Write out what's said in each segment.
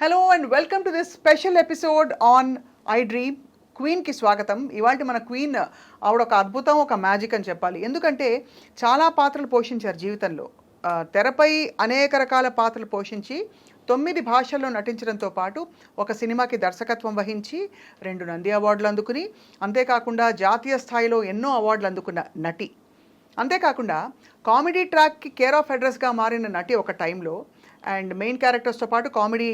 Hello and welcome to this special episode on I dream. క్వీన్కి స్వాగతం. ఇవాళ మన క్వీన్ ఆవిడ ఒక అద్భుతం, ఒక మ్యాజిక్ అని చెప్పాలి. ఎందుకంటే చాలా పాత్రలు పోషించారు జీవితంలో. తెరపై అనేక రకాల పాత్రలు పోషించి 9 భాషల్లో నటించడంతో పాటు ఒక సినిమాకి దర్శకత్వం వహించి 2 నంది అవార్డులు అందుకుని, అంతేకాకుండా జాతీయ స్థాయిలో ఎన్నో అవార్డులు అందుకున్న నటి. అంతేకాకుండా కామెడీ ట్రాక్కి కేర్ ఆఫ్ అడ్రస్గా మారిన నటి ఒక టైంలో. అండ్ మెయిన్ క్యారెక్టర్స్తో పాటు కామెడీ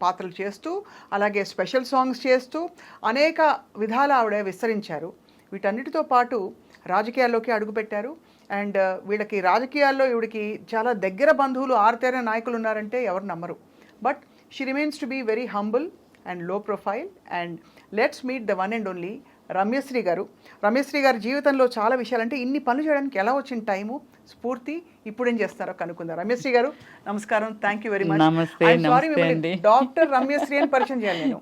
పాత్రలు చేస్తూ, అలాగే స్పెషల్ సాంగ్స్ చేస్తూ అనేక విధాల ఆవిడ విస్తరించారు. వీటన్నిటితో పాటు రాజకీయాల్లోకి అడుగుపెట్టారు. అండ్ వీళ్ళకి రాజకీయాల్లో ఈవిడికి చాలా దగ్గర బంధువులు, ఆరుతేర నాయకులు ఉన్నారంటే ఎవరు నమ్మరు. But she remains to be very humble and low profile. And let's meet the one and only Ramyasri garu. Ramyasri గారి జీవితంలో చాలా విషయాలు, అంటే ఇన్ని పనులు చేయడానికి ఎలా వచ్చిన టైము, స్ఫూర్తి, ఇప్పుడు ఏం చేస్తారో కనుక్కుందాం. రమ్యశ్రీ గారు నమస్కారం, థ్యాంక్ యూ వెరీ మచ్. నమస్తే. డాక్టర్ రమ్యశ్రీ అని పరిచయం చేయాలి నేను.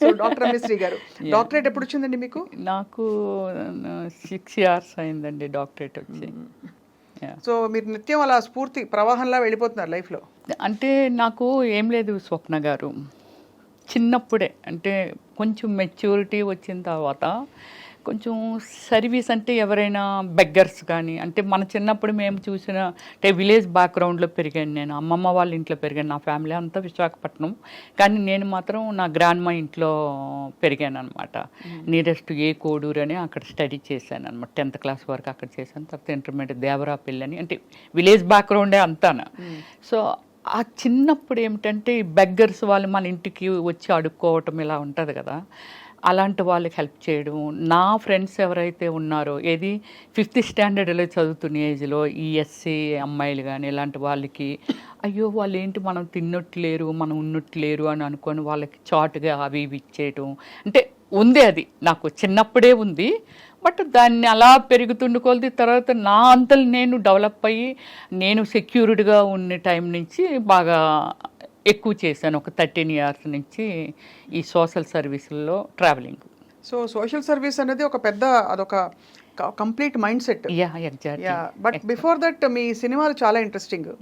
సో డాక్టర్ రమ్యశ్రీ గారు, డాక్టరేట్ ఎప్పుడు వచ్చిందండి మీకు? నాకు 6 years అయిందండి డాక్టరేట్ వచ్చి. సో మీరు నిత్యం అలా స్ఫూర్తి ప్రవాహంలా వెళ్ళిపోతున్నారు లైఫ్లో? అంటే నాకు ఏం లేదు స్వప్న గారు, చిన్నప్పుడే అంటే కొంచెం మెచ్యూరిటీ వచ్చిన తర్వాత కొంచెం సర్వీస్ అంటే ఎవరైనా బెగ్గర్స్ కానీ, అంటే మన చిన్నప్పుడు మేము చూసిన అంటే విలేజ్ బ్యాక్గ్రౌండ్లో పెరిగాను. నేను అమ్మమ్మ వాళ్ళ ఇంట్లో పెరిగాను. నా ఫ్యామిలీ అంతా విశాఖపట్నం, కానీ నేను మాత్రం నా గ్రాండ్మా ఇంట్లో పెరిగాను అనమాట. నియరెస్ట్ ఏ కోడూరు అని అక్కడ స్టడీ చేశాను అనమాట. 10th class వరకు అక్కడ చేశాను. తర్వాత ఇంటర్మీడియట్ దేవరాపల్లి అని, అంటే విలేజ్ బ్యాక్గ్రౌండే అంతాను. సో ఆ చిన్నప్పుడు ఏమిటంటే ఈ బెగ్గర్స్ వాళ్ళు మన ఇంటికి వచ్చి అడుక్కోవటం ఇలా ఉంటుంది కదా, అలాంటి వాళ్ళకి హెల్ప్ చేయడం. నా ఫ్రెండ్స్ ఎవరైతే ఉన్నారో, ఏది 5th standardలో చదువుతున్న ఏజ్లో ఈ ఎస్సీ అమ్మాయిలు కానీ ఇలాంటి వాళ్ళకి, అయ్యో వాళ్ళు ఏంటి మనం తిన్నట్లేరు, మనం ఉన్నట్లేరు అని అనుకొని వాళ్ళకి చాటుగా అవి ఇవి ఇచ్చేయటం. అంటే ఉంది, అది నాకు చిన్నప్పుడే ఉంది. బట్ దాన్ని అలా పెరుగుతుండు కొలది తర్వాత నా అంతలు నేను డెవలప్ అయ్యి నేను సెక్యూర్డ్గా ఉన్న టైం నుంచి బాగా ఎక్కువ చేశాను. ఒక 13 years నుంచి ఈ సోషల్ సర్వీసుల్లో ట్రావెలింగ్. సో సోషల్ సర్వీస్ అనేది ఒక పెద్ద, అదొక complete mind set. But before that మీ సినిమాలు చాలా ఇంట్రెస్టింగ్,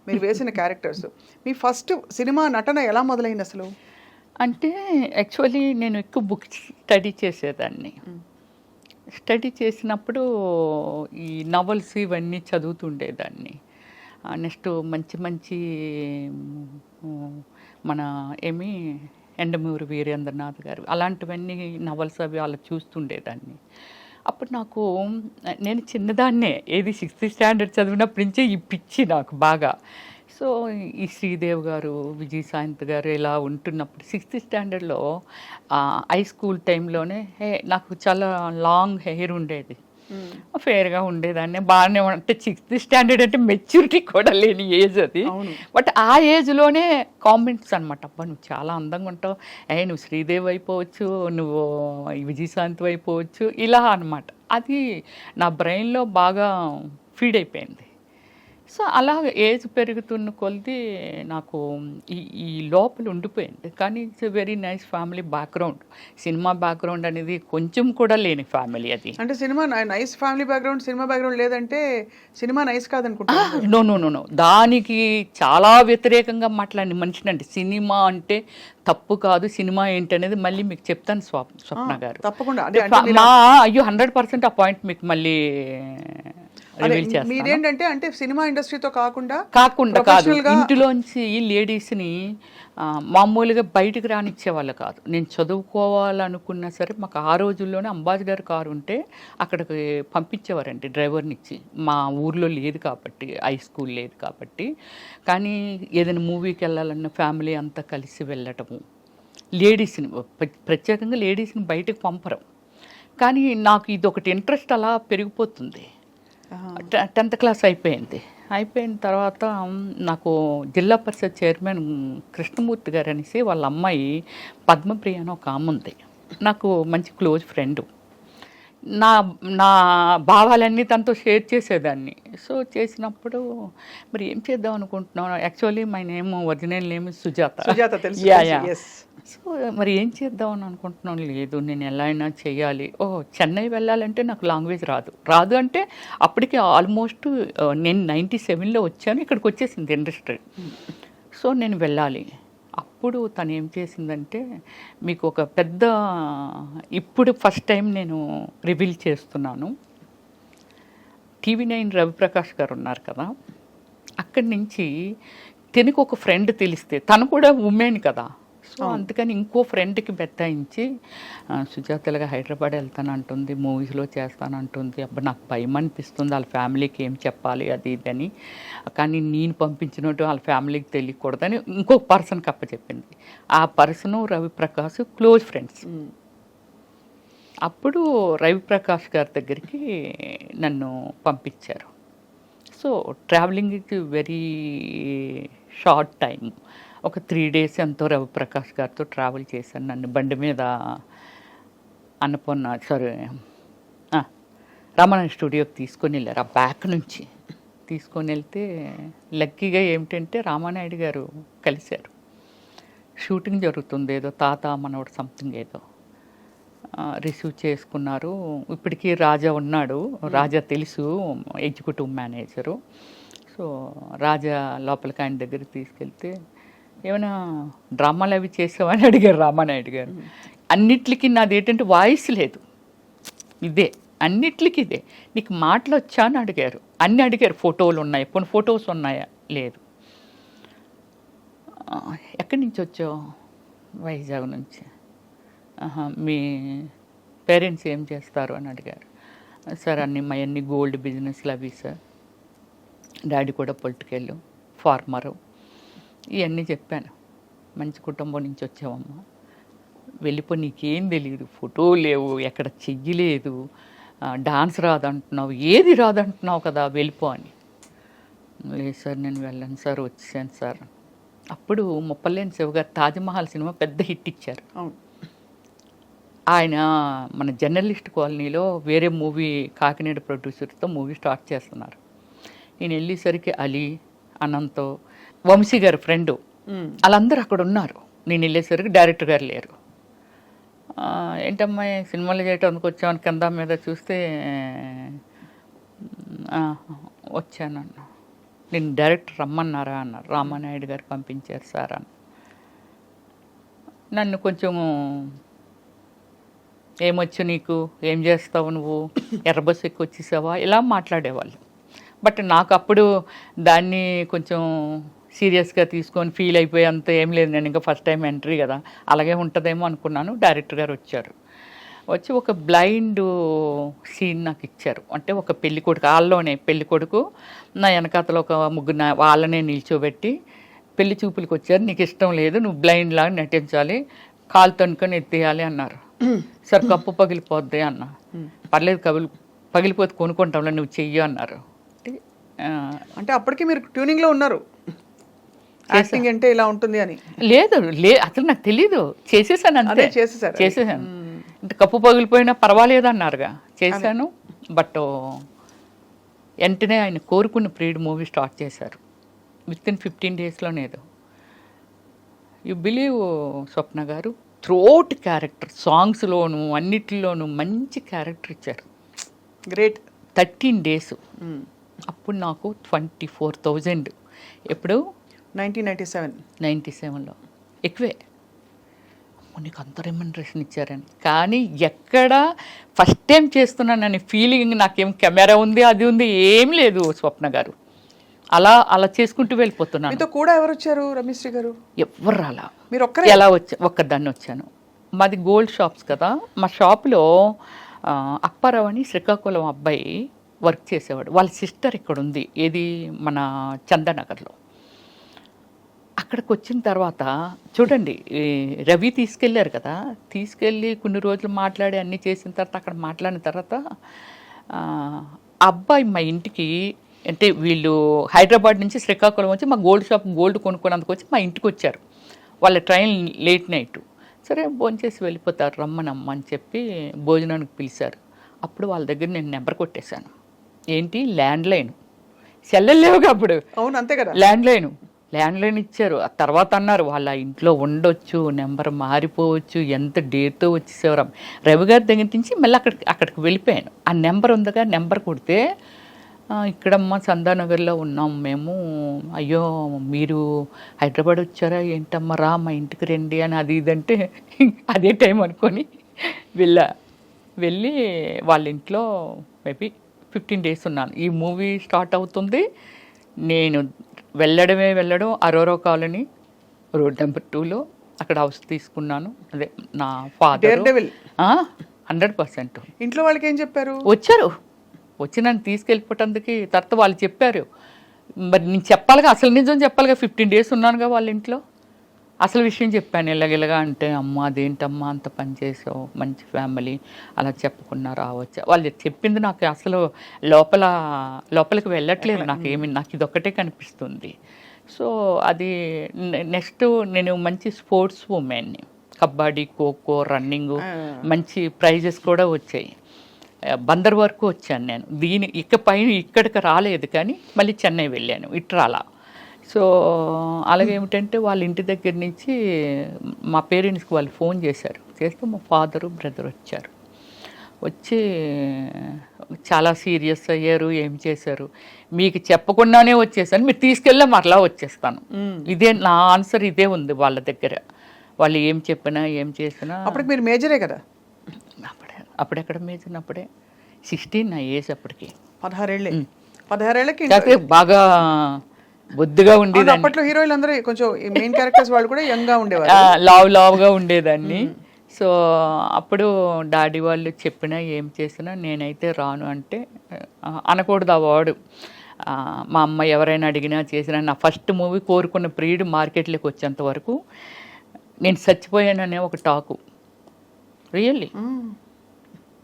మీరు వేసిన క్యారెక్టర్స్. మీ ఫస్ట్ సినిమా నటన ఎలా మొదలైంది అసలు? అంటే యాక్చువల్లీ నేను ఎక్కువ బుక్స్ స్టడీ చేసేదాన్ని. స్టడీ చేసినప్పుడు ఈ నవల్స్ ఇవన్నీ చదువుతుండేదాన్ని. నెక్స్ట్ మంచి మంచి మన ఎండమూరి వీరేంద్రనాథ్ గారు అలాంటివన్నీ నవల్స్ అవి అలా చూస్తుండేదాన్ని. అప్పుడు నాకు, నేను చిన్నదాన్నే, ఏది 6th standard చదివినప్పటి నుంచే ఈ పిచ్చి నాకు బాగా. సో ఈ శ్రీదేవ్ గారు, విజయశాంతి గారు ఇలా ఉంటున్నప్పుడు 6th standardలో హై స్కూల్ టైంలోనే నాకు చాలా లాంగ్ హెయిర్ ఉండేది, ఫేర్గా ఉండేదాన్ని, బాగానే. అంటే 6th standard అంటే మెచ్యూరిటీ కూడా లేని ఏజ్ అది. బట్ ఆ ఏజ్లోనే కామెంట్స్ అనమాట, అబ్బా నువ్వు చాలా అందంగా ఉంటావు, నువ్వు శ్రీదేవి అయిపోవచ్చు, నువ్వు విజయశాంతి అయిపోవచ్చు, ఇలా అనమాట. అది నా బ్రెయిన్లో బాగా ఫీడ్ అయిపోయింది. సో అలా ఏజ్ పెరుగుతున్న కొలది నాకు ఈ లోపల ఉండిపోయింది. కానీ it's very nice family background. Cinema background అనేది కొంచెం కూడా లేని ఫ్యామిలీ అది. అంటే cinema nice family background, cinema background లేదంటే సినిమా నైస్ కాదనుకుంటా. నో, దానికి చాలా వ్యతిరేకంగా మాట్లాడిన మనిషినండి. సినిమా అంటే తప్పు కాదు, సినిమా ఏంటి అనేది మళ్ళీ మీకు చెప్తాను స్వప్న గారు, తప్పకుండా. అయ్యో 100% ఆ పాయింట్ మీకు మళ్ళీ మీరేంటంటే, అంటే సినిమా ఇండస్ట్రీతో కాకుండా కాదు, ఇంటిలోంచి లేడీస్ని మామూలుగా బయటకు రానిచ్చేవాళ్ళు కాదు. నేను చదువుకోవాలనుకున్నా సరే మాకు ఆ రోజుల్లోనే అంబాసిడర్ కారు ఉంటే అక్కడికి పంపించేవారండి డ్రైవర్నిచ్చి. మా ఊర్లో లేదు కాబట్టి, హై స్కూల్ లేదు కాబట్టి. కానీ ఏదైనా మూవీకి వెళ్ళాలన్న ఫ్యామిలీ అంతా కలిసి వెళ్ళటము, లేడీస్ని ప్రత్యేకంగా లేడీస్ని బయటకు పంపరు. కానీ నాకు ఇది ఒకటి ఇంట్రెస్ట్ అలా పెరిగిపోతుంది. 10th class అయిపోయిన తర్వాత నాకు జిల్లా పరిషత్ చైర్మన్ కృష్ణమూర్తి గారు అనేసి వాళ్ళ అమ్మాయి పద్మప్రియ అని ఒక ఆమె ఉంది, నాకు మంచి క్లోజ్ ఫ్రెండ్. నా భావాలన్నీ తనతో షేర్ చేసేదాన్ని. సో చేసినప్పుడు మరి ఏం చేద్దాం అనుకుంటున్నాను. Actually my name, original name Sujatha. So మరి ఏం చేద్దామని అనుకుంటున్నాను. లేదు నేను ఎలా అయినా చేయాలి. చెన్నై వెళ్ళాలంటే నాకు లాంగ్వేజ్ రాదు అంటే అప్పటికి ఆల్మోస్ట్ నేను 97లో వచ్చాను, ఇక్కడికి వచ్చేసింది ఇండస్ట్రీ. సో నేను వెళ్ళాలి. అప్పుడు తను ఏం చేసిందంటే, మీకు ఒక పెద్ద, ఇప్పుడు ఫస్ట్ టైం నేను రివీల్ చేస్తున్నాను. TV9 రవిప్రకాష్ గారు ఉన్నారు కదా, అక్కడి నుంచి తనకు ఒక ఫ్రెండ్ తెలిస్తే, తను కూడా ఉమెన్ కదా, సో అందుకని ఇంకో ఫ్రెండ్కి బెత్తాయించి సుజాతలుగా హైదరాబాద్ వెళ్తానంటుంది, మూవీస్లో చేస్తానంటుంది, అబ్బా నాకు భయం అనిపిస్తుంది, వాళ్ళ ఫ్యామిలీకి ఏం చెప్పాలి అది ఇది అని, కానీ నేను పంపించినట్టు వాళ్ళ ఫ్యామిలీకి తెలియకూడదని ఇంకొక పర్సన్కి అప్పచెప్పింది. ఆ పర్సను రవిప్రకాష్ క్లోజ్ ఫ్రెండ్స్. అప్పుడు రవిప్రకాష్ గారి దగ్గరికి నన్ను పంపించారు. So travelling is very short time, ఒక 3 days ఎంతో రవిప్రకాష్ గారితో ట్రావెల్ చేశాను. నన్ను బండి మీద అన్నపూర్ణ రామానాయుడు స్టూడియోకి తీసుకొని వెళ్ళారు. ఆ బ్యాక్ నుంచి తీసుకొని వెళ్తే లక్కీగా ఏమిటంటే రామానాయుడు గారు కలిశారు. షూటింగ్ జరుగుతుంది, ఏదో తాత మనోడు సంథింగ్ ఏదో రిసీవ్ చేసుకున్నారు. ఇప్పటికీ రాజా ఉన్నాడు, రాజా తెలుసు, ఎగ్జిక్యూటివ్ మేనేజరు. సో రాజా లోపలికి ఆయన దగ్గరికి తీసుకెళ్తే, ఏమైనా డ్రామాలు అవి చేసావని అడిగారు రామానాయుడు గారు. అన్నిట్లకి నాది ఏంటంటే వాయిస్ లేదు, ఇదే అన్నిట్లకి ఇదే. నీకు మాటలు వచ్చా అని అడిగారు, అన్నీ అడిగారు. ఫోటోలు ఉన్నాయి, కొన్ని ఫొటోస్ ఉన్నాయా, లేదు. ఎక్కడి నుంచి వచ్చావు? వైజాగ్ నుంచి. మీ పేరెంట్స్ ఏం చేస్తారు అని అడిగారు. సార్ మా అన్ని గోల్డ్ బిజినెస్లు అవి సార్, డాడీ కూడా పొలిటికల్ ఫార్మరు, ఇవన్నీ చెప్పాను. మంచి కుటుంబం నుంచి వచ్చావమ్మా, వెళ్ళిపో, నీకేం తెలియదు, ఫోటో లేవు, ఎక్కడ చెయ్యలేదు, డాన్స్ రాదంటున్నావు, ఏది రాదంటున్నావు కదా, వెళ్ళిపో అని. లేదు సార్ నేను వెళ్ళను సార్, వచ్చాను సార్. అప్పుడు ముప్పలేని శివ గారు తాజ్మహల్ సినిమా పెద్ద హిట్ ఇచ్చారు. ఆయన మన జర్నలిస్ట్ కాలనీలో వేరే మూవీ కాకినాడ ప్రొడ్యూసర్తో మూవీ స్టార్ట్ చేస్తున్నారు. నేను వెళ్ళేసరికి అలీ, అనంతో, వంశీ గారు ఫ్రెండు, వాళ్ళందరూ అక్కడ ఉన్నారు. నేను వెళ్ళేసరికి డైరెక్టర్ గారు లేరు. ఏంటమ్మా సినిమాలు చేయడానికి వచ్చామని కింద మీద చూస్తే వచ్చానన్న. నేను డైరెక్టర్ రమ్మన్నారా అన్నారు. రామానాయుడు గారు పంపించారు సార్ అన్న. నన్ను కొంచెం ఏమొచ్చు నీకు, ఏం చేస్తావు నువ్వు, ఎర్రబస్ ఎక్కువ వచ్చేసావా, ఇలా మాట్లాడేవాళ్ళు. బట్ నాకు అప్పుడు దాన్ని కొంచెం సీరియస్గా తీసుకొని ఫీల్ అయిపోయి అంత ఏం లేదు. నేను ఇంకా ఫస్ట్ టైం ఎంట్రీ కదా, అలాగే ఉంటుందేమో అనుకున్నాను. డైరెక్టర్ గారు వచ్చారు. వచ్చి ఒక బ్లైండ్ సీన్ నాకు ఇచ్చారు. అంటే ఒక పెళ్ళికొడుకు, వాళ్ళలోనే పెళ్ళికొడుకు, నా వెనకాతలో ఒక ముగ్గురు వాళ్ళనే నిల్చోబెట్టి పెళ్లి చూపులకు వచ్చారు, నీకు ఇష్టం లేదు, నువ్వు బ్లైండ్ లాగా నటించాలి, కాలు తనుకొని ఎత్తేయాలి అన్నారు. సార్ కప్పు పగిలిపోద్ది అన్న. పర్లేదు, పగిలిపోతే కొనుక్కుంటాంలో, నువ్వు చెయ్యి అన్నారు. అంటే అప్పటికి మీరు ట్యూనింగ్లో ఉన్నారు, యాక్టింగ్ అంటే ఇలా ఉంటుంది అని? లేదు, అసలు నాకు తెలీదు. చేసేసాను అంతే, చేసేసాను. అంటే కప్పు పగిలిపోయినా పర్వాలేదు అన్నారుగా, చేశాను. బట్ వెంటనే ఆయన కోరుకున్న ప్రీడ్ మూవీ స్టార్ట్ చేశారు. వితిన్ 15 daysలోనేదో. యు బిలీవ్ స్వప్న గారు, త్రోట్ క్యారెక్టర్, సాంగ్స్లోను అన్నిటిలోనూ మంచి క్యారెక్టర్ ఇచ్చారు. గ్రేట్. 13 days. అప్పుడు నాకు 24,000. ఎప్పుడు? 1997లో. ఎక్కువే. నీకు అంత రెమ్యునరేషన్ ఇచ్చారని. కానీ ఎక్కడ ఫస్ట్ టైం చేస్తున్నానని ఫీలింగ్, నాకేం కెమెరా ఉంది అది ఉంది ఏం లేదు స్వప్న గారు. అలా చేసుకుంటూ వెళ్ళిపోతున్నాను. మీతో కూడా ఎవరు వచ్చారు రమేశ్రీ గారు? ఎవరు రాలా. మీరు ఎలా ఒక్కదాన్ని వచ్చాను. మాది గోల్డ్ షాప్స్ కదా, మా షాప్లో అప్పారావు అని శ్రీకాకుళం అబ్బాయి వర్క్ చేసేవాడు. వాళ్ళ సిస్టర్ ఇక్కడ ఉంది, ఏది మన చందానగర్లో. అక్కడికి వచ్చిన తర్వాత చూడండి, రవి తీసుకెళ్ళారు కదా, తీసుకెళ్ళి కొన్ని రోజులు మాట్లాడి అన్నీ చేసిన తర్వాత, అక్కడ మాట్లాడిన తర్వాత అబ్బాయి మా ఇంటికి, అంటే వీళ్ళు హైదరాబాద్ నుంచి శ్రీకాకుళం వచ్చి మా గోల్డ్ షాప్ గోల్డ్ కొనుక్కోవడానికి వచ్చి మా ఇంటికి వచ్చారు. వాళ్ళ ట్రైన్ లేట్ నైట్. సరే భోంచేసి వెళ్ళిపోతారు, రమ్మనమ్మ అని చెప్పి భోజనానికి పిలిచారు. అప్పుడు వాళ్ళ దగ్గర నేను నెంబర్ కొట్టేశాను. ఏంటి? ల్యాండ్లైన్. సెల్లెలు లేవుగా అప్పుడు. అవును, అంతే కదా. ల్యాండ్లైన్ ఇచ్చారు. ఆ తర్వాత అన్నారు వాళ్ళ ఇంట్లో ఉండొచ్చు, నెంబర్ మారిపోవచ్చు, ఎంత డేట్తో వచ్చేసేవారు. రవి గారి దగ్గర నుంచి మళ్ళీ అక్కడికి వెళ్ళిపోయాను. ఆ నెంబర్ ఉందిగా, నెంబర్ కొడితే ఇక్కడమ్మ చందానగర్లో ఉన్నాం మేము. అయ్యో మీరు హైదరాబాద్ వచ్చారా ఏంటమ్మా, రా మా ఇంటికి రండి అని అది ఇదంటే అదే టైం అనుకొని వెళ్ళి వాళ్ళ ఇంట్లో మేబీ 15 days ఉన్నాను. ఈ మూవీ స్టార్ట్ అవుతుంది, నేను వెళ్ళడం అరోరా కాలనీ రోడ్ నెంబర్ 2లో అక్కడ హౌస్ తీసుకున్నాను. అదే నా ఫాదర్ Daredevil. 100%. ఇంట్లో వాళ్ళకి ఏం చెప్పారు? వచ్చి నన్ను తీసుకెళ్ళిపోవటానికి తర్వాత వాళ్ళు చెప్పారు. మరి నేను చెప్పాలిగా, అసలు నిజం చెప్పాలిగా, 15 days ఉన్నానుగా వాళ్ళ ఇంట్లో. అసలు విషయం చెప్పాను ఇలాగిలాగా అంటే, అమ్మ అదేంటమ్మా అంత పని చేసావు, మంచి ఫ్యామిలీ, అలా చెప్పకుండా రావచ్చా. వాళ్ళు చెప్పింది నాకు అసలు లోపలికి వెళ్ళట్లేదు, నాకు ఇదొక్కటే కనిపిస్తుంది. సో అది నెక్స్ట్ నేను మంచి స్పోర్ట్స్ ఉమెన్ని, కబడ్డీ, ఖోఖో, రన్నింగ్, మంచి ప్రైజెస్ కూడా వచ్చాయి. బందర్ వరకు వచ్చాను నేను. ఇక్కడికి రాలేదు, కానీ మళ్ళీ చెన్నై వెళ్ళాను, ఇట్రాలా. సో అలాగే ఏమిటంటే వాళ్ళ ఇంటి దగ్గర నుంచి మా పేరెంట్స్కి వాళ్ళు ఫోన్ చేస్తే మా ఫాదరు బ్రదర్ వచ్చి చాలా సీరియస్ అయ్యారు. ఏం చేశారు, మీకు చెప్పకుండానే వచ్చేసాను, మీరు తీసుకెళ్ళా మరలా వచ్చేస్తాను. ఇదే నా ఆన్సర్, ఇదే ఉంది వాళ్ళ దగ్గర. వాళ్ళు ఏం చెప్పినా ఏం చేసినా. అప్పటికి మీరు మేజరే కదా? అప్పుడెక్కడ మేజర్, అప్పుడే 16 నా ఏజ్ అప్పటికి. 16 బాగా బొద్దుగా ఉండేది. అప్పట్లో హీరోయిన్లు అందరూ కొంచెం మెయిన్ క్యారెక్టర్స్ వాళ్ళు కూడా యంగ్ గా ఉండేవారు, లావుగా ఉండేదాన్ని. సో అప్పుడు డాడీ వాళ్ళు చెప్పినా ఏం చేసినా నేనైతే రాను అంటే అనకూడదు ఆ వాడు. మా అమ్మ ఎవరైనా అడిగినా చేసినా, నా ఫస్ట్ మూవీ కోరుకున్న ప్రియుడు మార్కెట్లోకి వచ్చేంత వరకు నేను చచ్చిపోయాననే ఒక టాకు. రియల్లీ,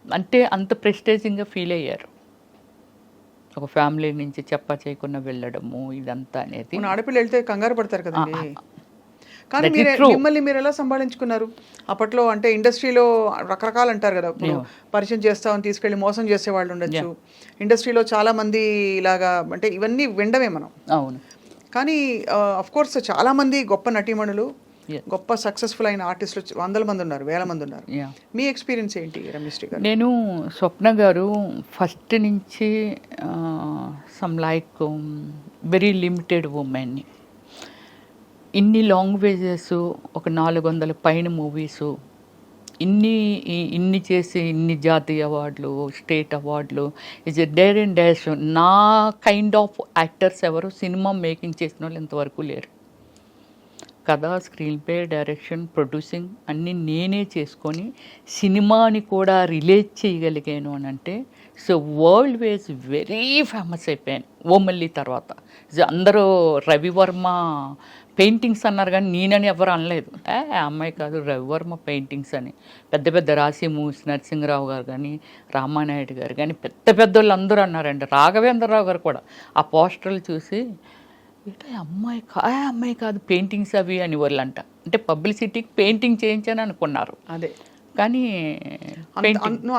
అంటే అంత ప్రెస్టేజింగ్గా ఫీల్ అయ్యారు. ఒక ఫ్యామిలీ నుంచి చేయకుండా వెళ్ళడము ఇదంతా అనేది. ఆడపిల్ల వెళ్తే కంగారు పడతారు కదండి. కానీ మిమ్మల్ని మీరు ఎలా సంభాళించుకున్నారు అప్పట్లో? అంటే ఇండస్ట్రీలో రకరకాలు అంటారు కదా, పరిచయం చేస్తామని తీసుకెళ్ళి మోసం చేసే వాళ్ళు ఉండొచ్చు. ఇండస్ట్రీలో చాలా మంది ఇలాగా, అంటే ఇవన్నీ వినడమే మనం. అవును. కానీ అఫ్ కోర్స్ చాలా మంది గొప్ప నటీమణులు, గొప్ప సక్సెస్ఫుల్ అయిన ఆర్టిస్టులు 100 మంది ఉన్నారు, 1000 మంది ఉన్నారు. మీ ఎక్స్పీరియన్స్ ఏంటి రమేష్ గారు? నేను స్వప్న గారు ఫస్ట్ నుంచి లైక్ వెరీ లిమిటెడ్ ఉమెన్ని, ఇన్ని లాంగ్వేజెస్, ఒక 400 పైన మూవీసు, ఇన్ని చేసి ఇన్ని జాతీయ అవార్డులు, స్టేట్ అవార్డులు, is a dare and dash. నా కైండ్ ఆఫ్ యాక్టర్స్ ఎవరు సినిమా మేకింగ్ చేసిన వాళ్ళు ఇంతవరకు లేరు. కథ, స్క్రీన్ ప్లే, డైరెక్షన్, ప్రొడ్యూసింగ్ అన్నీ నేనే చేసుకొని సినిమాని కూడా రిలేట్ చేయగలిగాను అని అంటే, so world wise very famous అయిపోయాను ఓమల్లి తర్వాత. అందరూ రవివర్మ పెయింటింగ్స్ అన్నారు, కానీ నేనని ఎవరు అనలేదు. అమ్మాయి కాదు, రవివర్మ పెయింటింగ్స్ అని. పెద్ద రాసి మూవీస్, నరసింహరావు గారు కానీ, రామానాయుడు గారు కానీ, పెద్ద వాళ్ళు అందరూ అన్నారండి. రాఘవేంద్రరావు గారు కూడా ఆ పోస్టర్లు చూసి, అమ్మాయి కాదు పెయింటింగ్స్ అవి అని వాళ్ళంట. అంటే పబ్లిసిటీకి పెయింటింగ్ చేయించని అనుకున్నారు. అదే కానీ